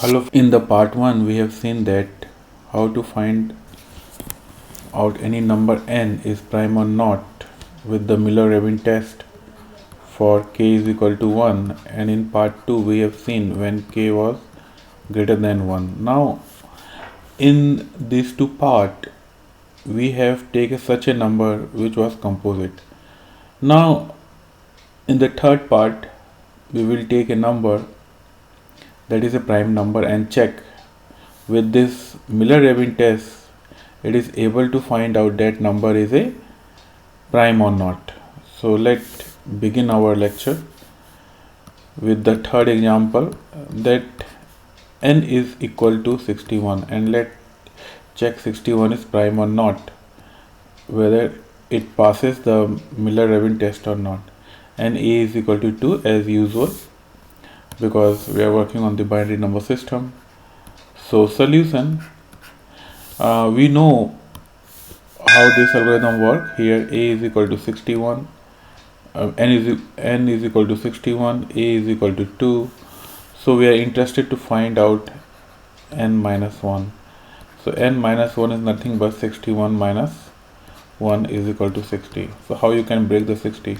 Hello. In the part 1 we have seen that how to find out any number n is prime or not with the Miller-Rabin test for k is equal to 1, and in part 2 we have seen when k was greater than 1. Now in these two parts we have taken such a number which was composite. Now in the third part we will take a number that is a prime number and check with this Miller-Rabin test it is able to find out that number is a prime or not. So let's begin our lecture with the third example, that n is equal to 61, and let's check 61 is prime or not, whether it passes the Miller-Rabin test or not. And a is equal to 2 as usual because we are working on the binary number system. So solution, we know how this algorithm work. Here a is equal to 61, n is equal to 61, a is equal to 2. So we are interested to find out n minus 1. So n minus 1 is nothing but 61 minus 1 is equal to 60. So how you can break the 60?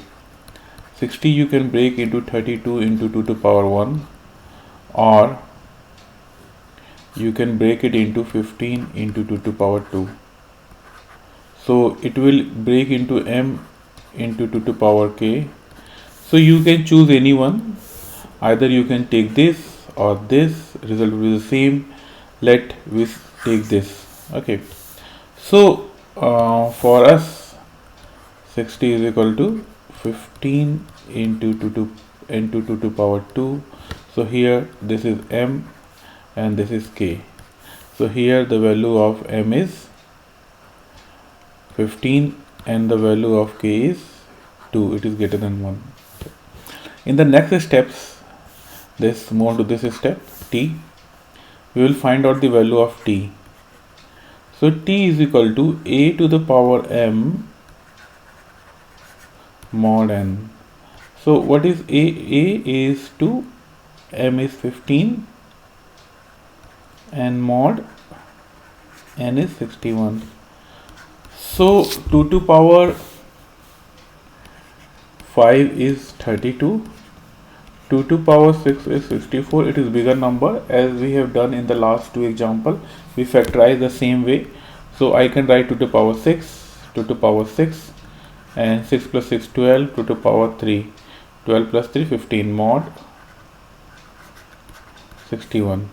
60 you can break into 32 into 2 to power 1, or you can break it into 15 into 2 to power 2. So it will break into m into 2 to power k. So you can choose any one, either you can take this or this, result will be the same. Let we take this. Okay, so for us 60 is equal to 15 into 2 to power 2. So here this is m and this is k. So here the value of m is 15 and the value of k is 2. It is greater than 1. In the next steps, this move on to this step t. We will find out the value of t. So t is equal to a to the power m mod n. So what is a? A is 2, m is 15 and mod n is 61. So 2 to power 5 is 32, 2 to power 6 is 64. It is bigger number, as we have done in the last two example. We factorize the same way. So I can write 2 to power 6, 2 to power 6, and 6 plus 6 12, 2 to power 3, 12 plus 3 15, mod 61.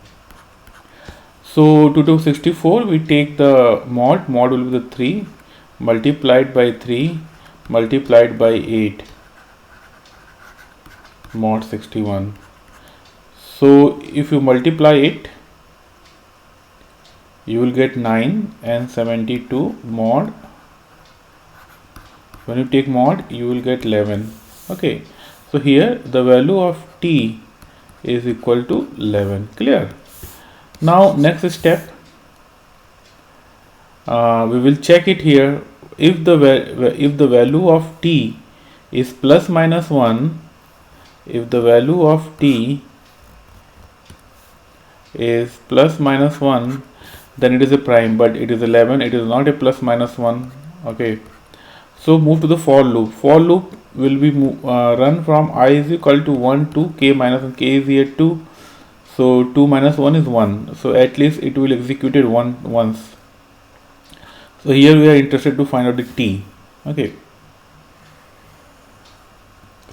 So 2 to 64 we take the mod will be the 3 multiplied by 3 multiplied by 8, mod 61. So if you multiply it you will get 9 and 72 mod. When you take mod you will get 11. Okay, so here the value of t is equal to 11. Clear? Now next step, we will check it here. If the value of t is plus minus 1, if the value of t is plus minus 1, then it is a prime, but it is 11, it is not a plus minus 1. Okay, so move to the for loop. For loop will be run from I is equal to 1 to k minus 1. K is here 2, so 2 minus 1 is 1, so at least it will execute it once. So here we are interested to find out the t. Okay,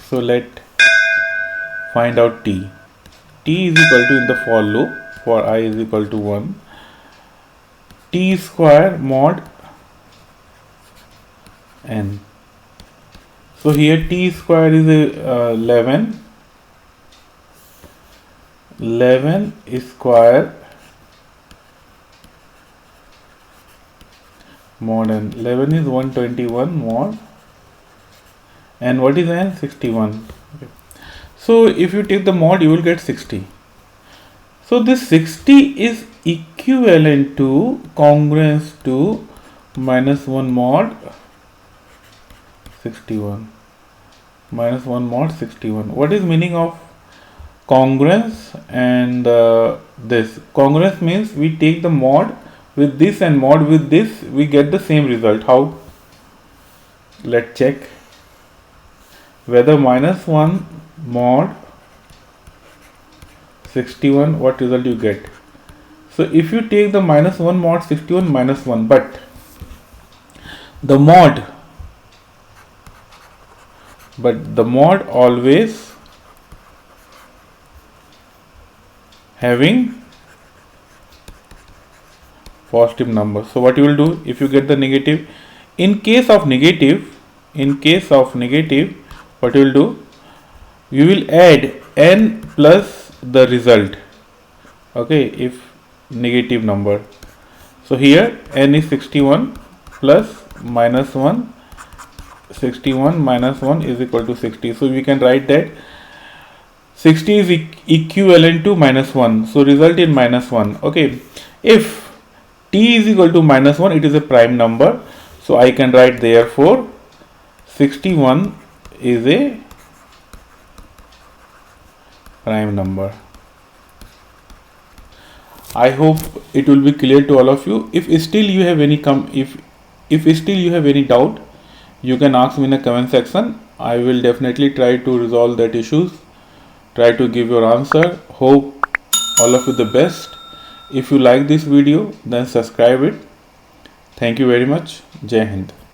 so let find out t. T is equal to, in the for loop, for I is equal to 1, t square mod n. So here t square is 11 square mod n. 11 is 121 mod, and what is n? 61. Okay. So if you take the mod you will get 60. So this 60 is equivalent to, congruence to, minus 1 mod 61, minus 1 mod 61. What is meaning of congruence and this. Congruence means we take the mod with this and mod with this, we get the same result. How? Let's check whether -1 mod 61, what result you get. So if you take the -1 mod 61 -1, but the mod always having positive number. So what you will do if you get the negative, in case of negative, what you will do, you will add n plus the result. Okay, if negative number, so here n is 61 plus -1, 61 minus 1 is equal to 60. So we can write that 60 is equivalent to -1, so result in -1. Okay, if t is equal to -1, it is a prime number, so I can write therefore 61 is a prime number. I hope it will be clear to all of you. If still you have any if still you have any doubt, you can ask me in the comment section. I will definitely try to resolve that issues, try to give your answer. Hope all of you the best. If you like this video, then subscribe it. Thank you very much. Jai Hind.